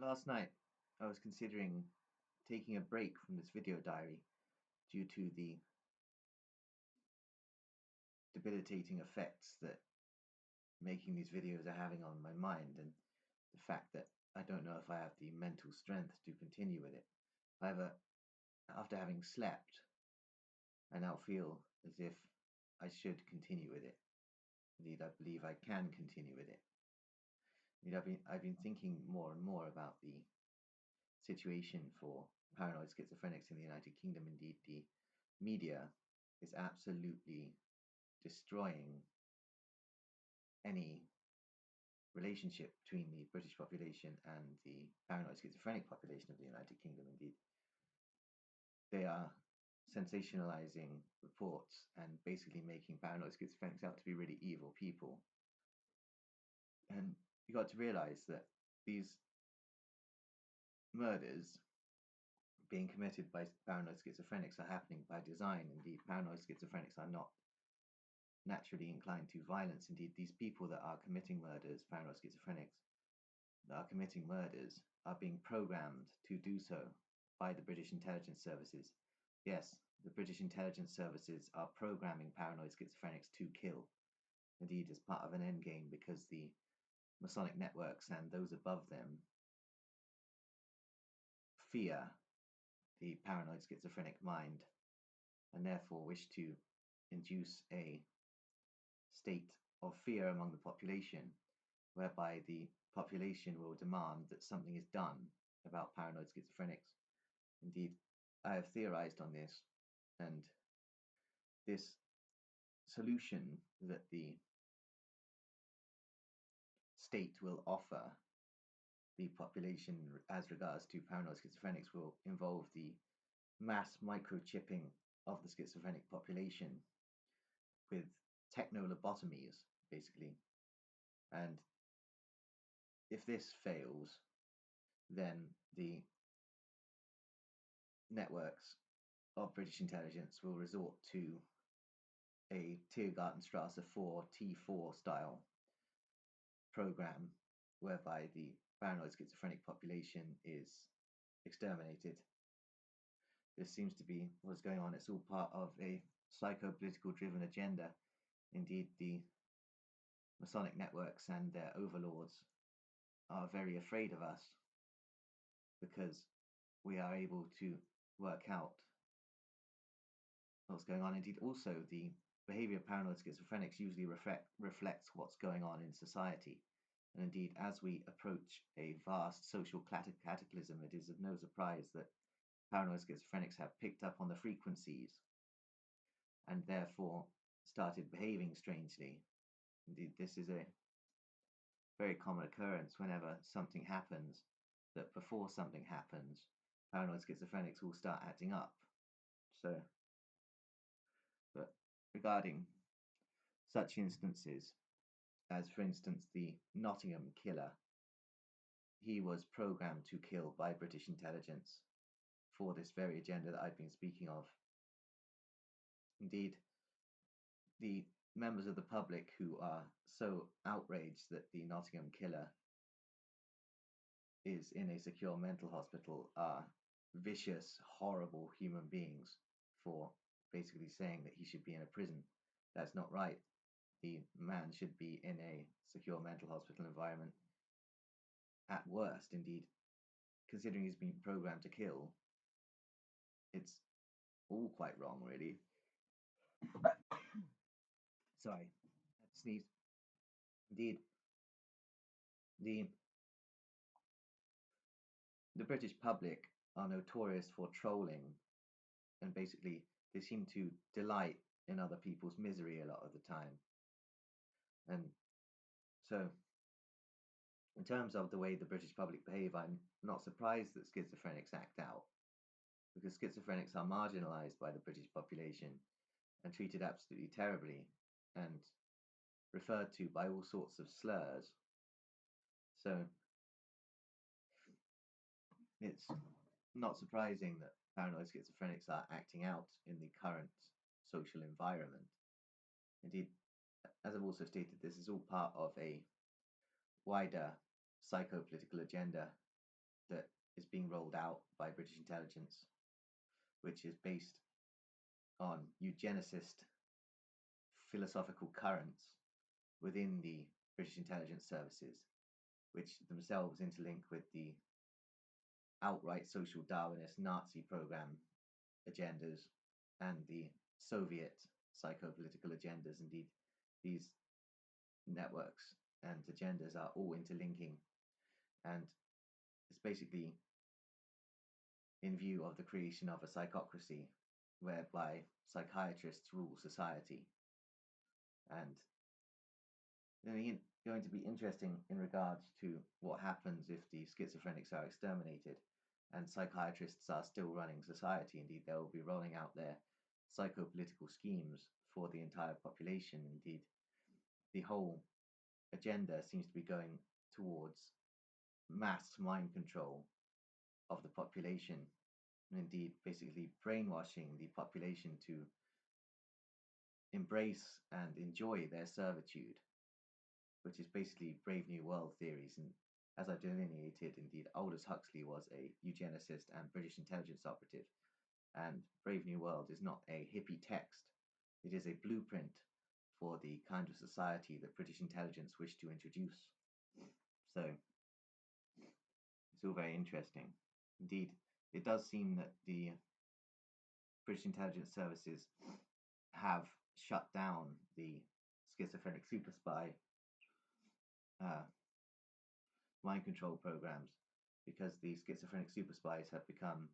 Last night, I was considering taking a break from this video diary due to the debilitating effects that making these videos are having on my mind, and the fact that I don't know if I have the mental strength to continue with it. However, after having slept, I now feel as if I should continue with it. Indeed, I believe I can continue with it. Indeed, I've been thinking more and more about the situation for paranoid schizophrenics in the United Kingdom. Indeed, the media is absolutely destroying any relationship between the British population and the paranoid schizophrenic population of the United Kingdom. Indeed, they are sensationalizing reports and basically making paranoid schizophrenics out to be really evil people. And you got to realize that these murders being committed by paranoid schizophrenics are happening by design. Indeed, paranoid schizophrenics are not naturally inclined to violence. Indeed, these people that are committing murders, paranoid schizophrenics, that are committing murders, are being programmed to do so by the British intelligence services. Yes, the British intelligence services are programming paranoid schizophrenics to kill. Indeed, as part of an endgame, because the Masonic networks and those above them fear the paranoid schizophrenic mind and therefore wish to induce a state of fear among the population, whereby the population will demand that something is done about paranoid schizophrenics. Indeed, I have theorized on this, and this solution that the state will offer the population as regards to paranoid schizophrenics will involve the mass microchipping of the schizophrenic population with techno lobotomies, basically. And if this fails, then the networks of British intelligence will resort to a Tiergartenstrasse 4 T4 style program whereby the paranoid schizophrenic population is exterminated. This seems to be what's going on. It's all part of a psycho-political driven agenda. Indeed, the Masonic networks and their overlords are very afraid of us because we are able to work out what's going on. Indeed, also, the behavior of paranoid schizophrenics usually reflects what's going on in society. And indeed, as we approach a vast social cataclysm, it is of no surprise that paranoid schizophrenics have picked up on the frequencies and therefore started behaving strangely. Indeed, this is a very common occurrence whenever something happens, that before something happens, paranoid schizophrenics will start acting up. So, but regarding such instances, as for instance the Nottingham killer, he was programmed to kill by British intelligence for this very agenda that I've been speaking of. Indeed, the members of the public who are so outraged that the Nottingham killer is in a secure mental hospital are vicious, horrible human beings for basically saying that he should be in a prison. That's not right. The man should be in a secure mental hospital environment. At worst, indeed, considering he's been programmed to kill, it's all quite wrong, really. Sorry, I had to sneeze. Indeed, the the British public are notorious for trolling, and basically they seem to delight in other people's misery a lot of the time. And so, in terms of the way the British public behave, I'm not surprised that schizophrenics act out, because schizophrenics are marginalized by the British population and treated absolutely terribly and referred to by all sorts of slurs. So it's not surprising that paranoid schizophrenics are acting out in the current social environment. Indeed, as I've also stated, this is all part of a wider psycho-political agenda that is being rolled out by British intelligence, which is based on eugenicist philosophical currents within the British intelligence services, which themselves interlink with the outright social Darwinist Nazi program agendas and the Soviet psychopolitical agendas. Indeed, these networks and agendas are all interlinking, and it's basically in view of the creation of a psychocracy whereby psychiatrists rule society. And going to be interesting in regards to what happens if the schizophrenics are exterminated and psychiatrists are still running society. Indeed, they will be rolling out their psychopolitical schemes for the entire population. Indeed, the whole agenda seems to be going towards mass mind control of the population, and indeed basically brainwashing the population to embrace and enjoy their servitude, which is basically Brave New World theories. And as I've delineated, indeed, Aldous Huxley was a eugenicist and British intelligence operative, and Brave New World is not a hippie text. It is a blueprint for the kind of society that British intelligence wished to introduce. So it's all very interesting. Indeed, it does seem that the British intelligence services have shut down the schizophrenic super spy mind control programs because the schizophrenic super spies have become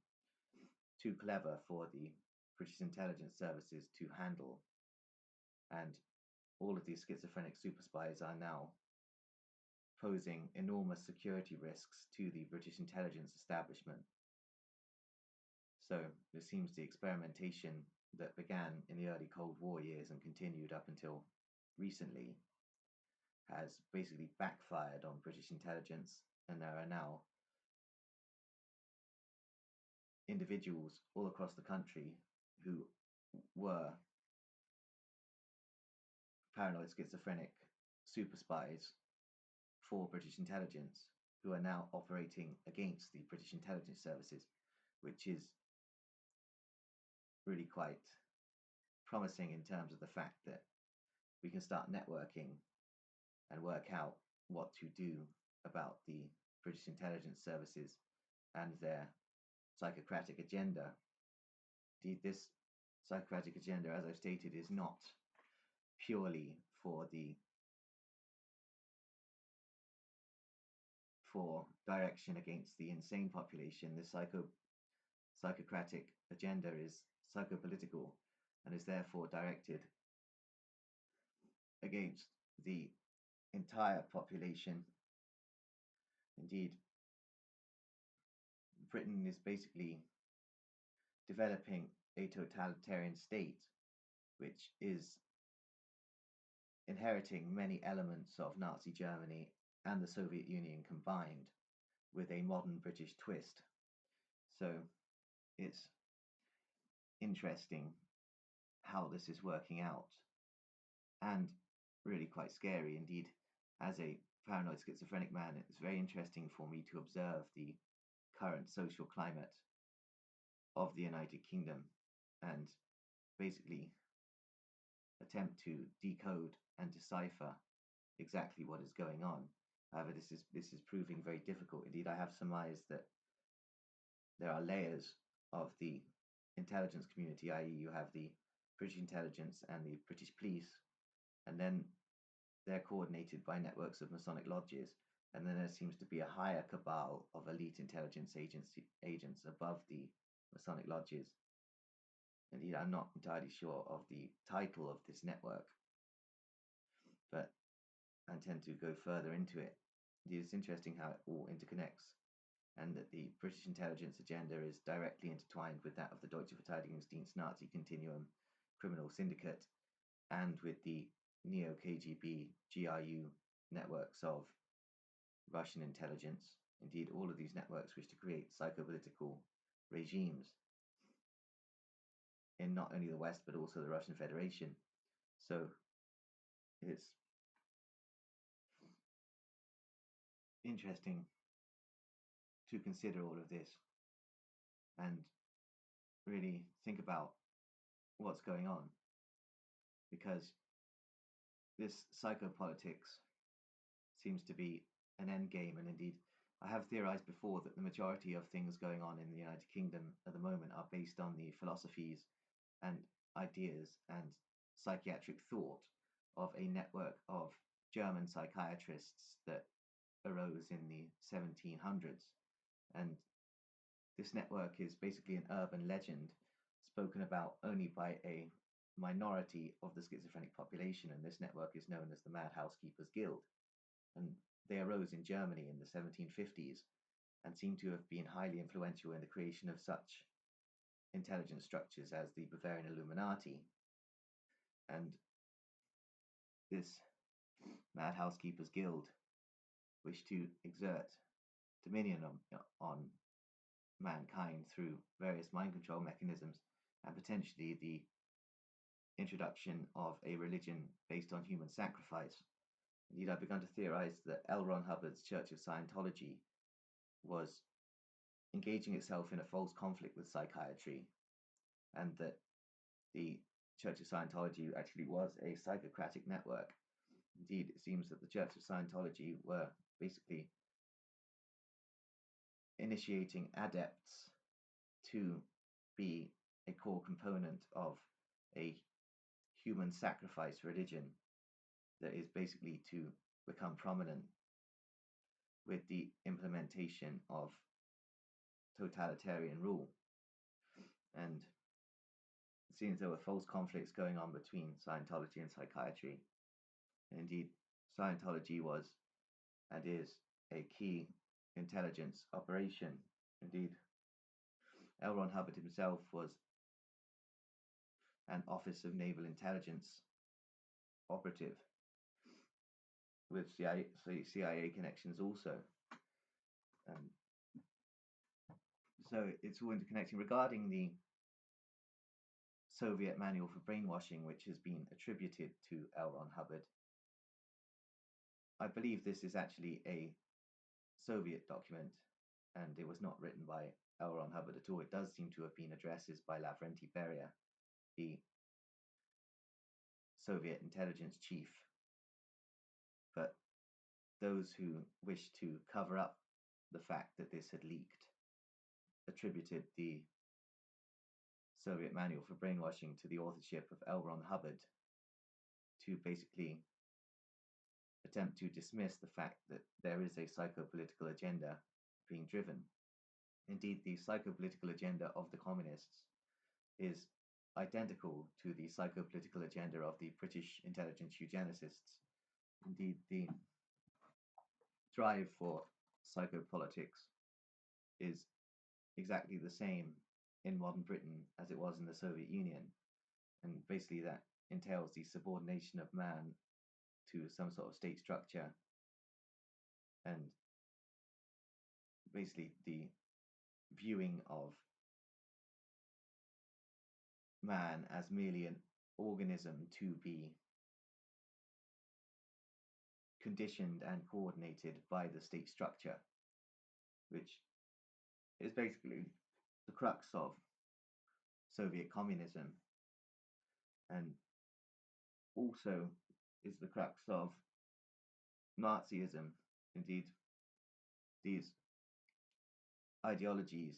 too clever for the British intelligence services to handle. And all of these schizophrenic super spies are now posing enormous security risks to the British intelligence establishment. So it seems the experimentation that began in the early Cold War years and continued up until recently has basically backfired on British intelligence, and there are now individuals all across the country who were paranoid schizophrenic super spies for British intelligence who are now operating against the British intelligence services, which is really quite promising in terms of the fact that we can start networking and work out what to do about the British intelligence services and their psychocratic agenda. Indeed, this psychocratic agenda, as I've stated, is not purely for direction against the insane population. The psychocratic agenda is psychopolitical and is therefore directed against the entire population. Indeed, Britain is basically developing a totalitarian state which is inheriting many elements of Nazi Germany and the Soviet Union combined with a modern British twist. So it's interesting how this is working out, and really quite scary indeed. As a paranoid schizophrenic man, it's very interesting for me to observe the current social climate of the United Kingdom and basically attempt to decode and decipher exactly what is going on. However, this is proving very difficult. Indeed, I have surmised that there are layers of the intelligence community, i.e. you have the British intelligence and the British police, and then they're coordinated by networks of Masonic lodges, and then there seems to be a higher cabal of elite intelligence agents above the Masonic lodges. Indeed, I'm not entirely sure of the title of this network, but I intend to go further into it. Indeed, it's interesting how it all interconnects, and that the British intelligence agenda is directly intertwined with that of the Deutsche Verteidigungsdienst Nazi Continuum criminal syndicate, and with the Neo-KGB GRU networks of Russian intelligence. Indeed, all of these networks wish to create psychopolitical regimes in not only the West but also the Russian Federation. So it's interesting to consider all of this and really think about what's going on, because this psychopolitics seems to be an end game. And indeed, I have theorized before that the majority of things going on in the United Kingdom at the moment are based on the philosophies and ideas and psychiatric thought of a network of German psychiatrists that arose in the 1700s. And this network is basically an urban legend spoken about only by a minority of the schizophrenic population. And this network is known as the Mad Housekeepers Guild. And they arose in Germany in the 1750s and seem to have been highly influential in the creation of such intelligence structures as the Bavarian Illuminati. And this Mad Housekeepers Guild wished to exert dominion on mankind through various mind control mechanisms and potentially the introduction of a religion based on human sacrifice. Indeed, I've begun to theorize that L. Ron Hubbard's Church of Scientology was engaging itself in a false conflict with psychiatry, and that the Church of Scientology actually was a psychocratic network. Indeed, it seems that the Church of Scientology were basically initiating adepts to be a core component of a human sacrifice religion that is basically to become prominent with the implementation of totalitarian rule. And it seems there were false conflicts going on between Scientology and psychiatry. And indeed, Scientology was and is a key intelligence operation. Indeed, L. Ron Hubbard himself was an Office of Naval Intelligence operative with CIA connections also. So it's all interconnecting. Regarding the Soviet Manual for Brainwashing, which has been attributed to L. Ron Hubbard, I believe this is actually a Soviet document, and it was not written by L. Ron Hubbard at all. It does seem to have been addresses by Lavrenti Beria, the Soviet intelligence chief. But those who wished to cover up the fact that this had leaked attributed the Soviet Manual for Brainwashing to the authorship of L. Ron Hubbard to basically attempt to dismiss the fact that there is a psychopolitical agenda being driven. Indeed, the psychopolitical agenda of the communists is identical to the psychopolitical agenda of the British intelligence eugenicists. Indeed, the drive for psychopolitics is exactly the same in modern Britain as it was in the Soviet Union. And basically that entails the subordination of man to some sort of state structure, and basically the viewing of man as merely an organism to be conditioned and coordinated by the state structure, which is basically the crux of Soviet communism, and also is the crux of Nazism. Indeed, these ideologies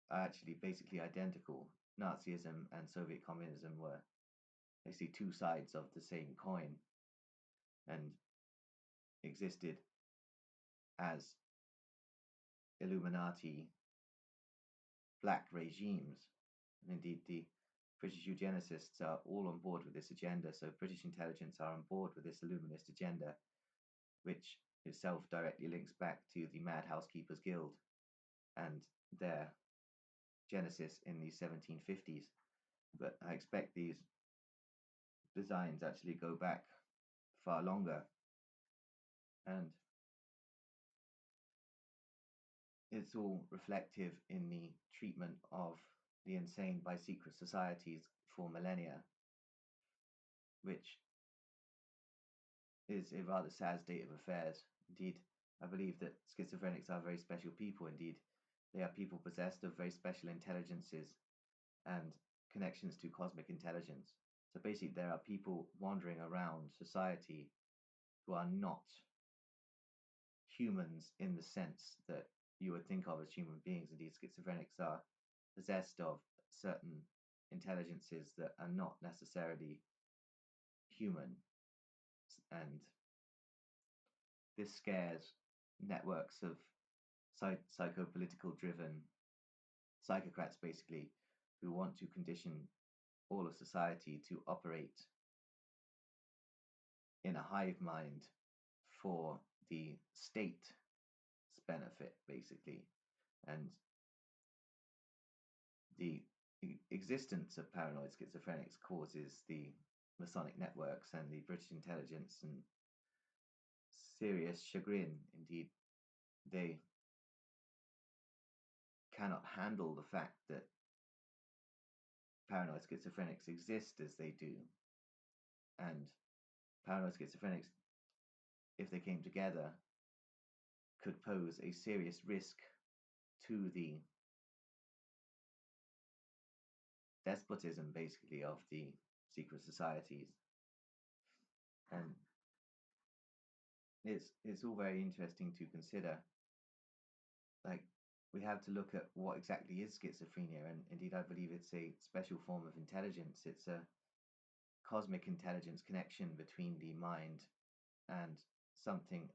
are actually basically identical. Nazism and Soviet communism were basically two sides of the same coin and existed as Illuminati black regimes. And indeed, the British eugenicists are all on board with this agenda. So British intelligence are on board with this Illuminist agenda, which itself directly links back to the Mad Housekeepers Guild and their genesis in the 1750s. But I expect these designs actually go back far longer, and it's all reflective in the treatment of the insane by secret societies for millennia, which is a rather sad state of affairs. Indeed, I believe that schizophrenics are very special people indeed. They are people possessed of very special intelligences and connections to cosmic intelligence. So basically, there are people wandering around society who are not humans in the sense that you would think of as human beings. Indeed, schizophrenics are possessed of certain intelligences that are not necessarily human. And this scares networks of psychopolitical driven psychocrats, basically, who want to condition all of society to operate in a hive mind for the state's benefit, basically. And the existence of paranoid schizophrenics causes the Masonic networks and the British intelligence and serious chagrin. Indeed, they cannot handle the fact that paranoid schizophrenics exist as they do. And paranoid schizophrenics, if they came together, could pose a serious risk to the despotism, basically, of the secret societies. And it's all very interesting to consider. Like, we have to look at what exactly is schizophrenia, and indeed I believe it's a special form of intelligence. It's a cosmic intelligence connection between the mind and something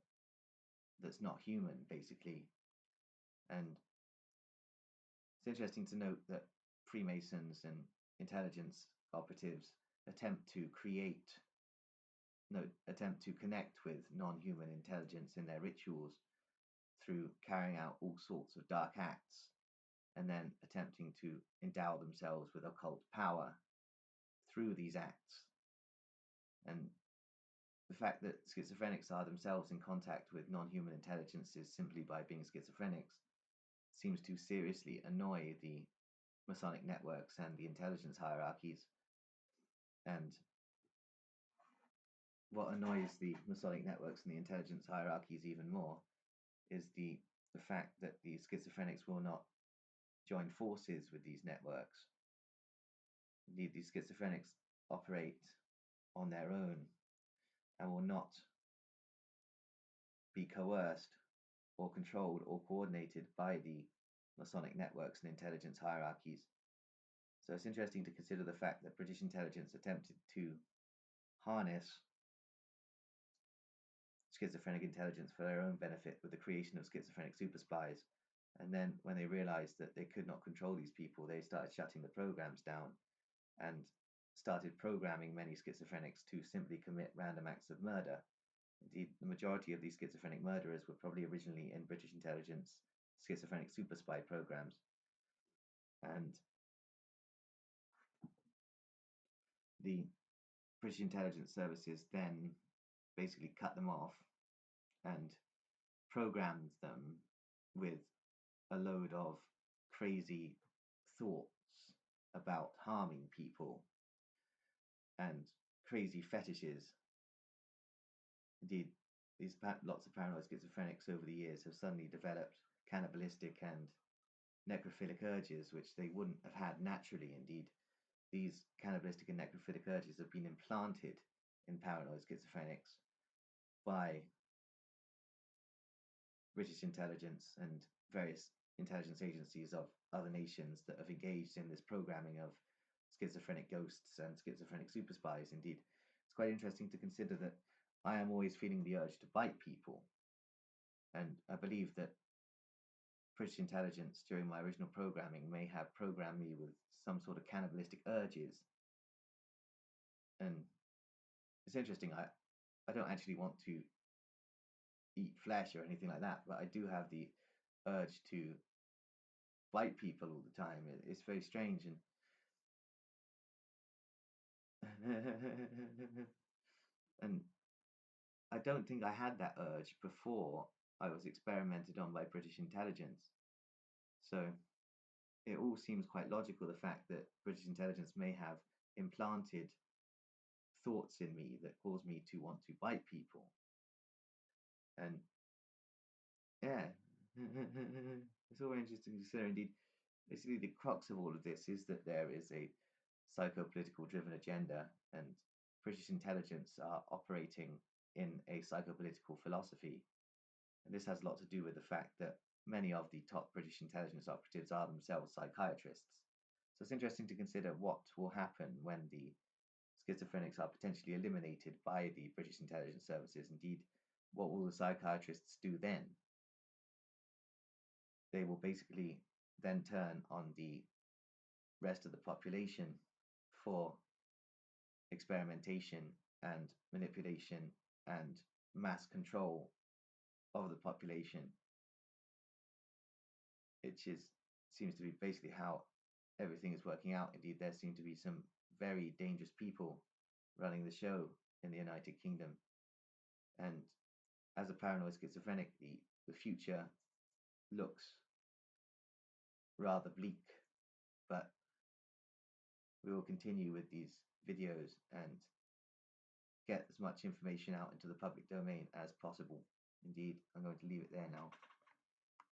that's not human, basically. And it's interesting to note that Freemasons and intelligence operatives attempt to connect with non-human intelligence in their rituals through carrying out all sorts of dark acts and then attempting to endow themselves with occult power through these acts. And the fact that schizophrenics are themselves in contact with non-human intelligences simply by being schizophrenics seems to seriously annoy the Masonic networks and the intelligence hierarchies. And what annoys the Masonic networks and the intelligence hierarchies even more is the fact that the schizophrenics will not join forces with these networks. Indeed, these schizophrenics operate on their own and will not be coerced or controlled or coordinated by the Masonic networks and intelligence hierarchies. So it's interesting to consider the fact that British intelligence attempted to harness schizophrenic intelligence for their own benefit with the creation of schizophrenic super spies. And then when they realized that they could not control these people, they started shutting the programs down and started programming many schizophrenics to simply commit random acts of murder. Indeed, the majority of these schizophrenic murderers were probably originally in British intelligence schizophrenic super spy programs. And the British intelligence services then basically cut them off and programmed them with a load of crazy thoughts about harming people and crazy fetishes. Indeed, lots of paranoid schizophrenics over the years have suddenly developed cannibalistic and necrophilic urges, which they wouldn't have had naturally. Indeed, these cannibalistic and necrophilic urges have been implanted in paranoid schizophrenics by British intelligence and various intelligence agencies of other nations that have engaged in this programming of schizophrenic ghosts and schizophrenic super spies. Indeed, it's quite interesting to consider that I am always feeling the urge to bite people. And I believe that British intelligence during my original programming may have programmed me with some sort of cannibalistic urges. And it's interesting, I don't actually want to eat flesh or anything like that, but I do have the urge to bite people all the time. It's very strange. And and I don't think I had that urge before I was experimented on by British intelligence. So it all seems quite logical, the fact that British intelligence may have implanted thoughts in me that cause me to want to bite people. And Yeah. It's all very interesting to consider indeed. Basically, the crux of all of this is that there is a psychopolitical driven agenda, and British intelligence are operating in a psychopolitical philosophy. And this has a lot to do with the fact that many of the top British intelligence operatives are themselves psychiatrists. So it's interesting to consider what will happen when the schizophrenics are potentially eliminated by the British intelligence services. Indeed, what will the psychiatrists do then? They will basically then turn on the rest of the population for experimentation and manipulation and mass control of the population, which is seems to be basically how everything is working out. Indeed, there seem to be some very dangerous people running the show in the United Kingdom. And as a paranoid schizophrenic, the future looks rather bleak. But we will continue with these videos and get as much information out into the public domain as possible. Indeed, I'm going to leave it there now.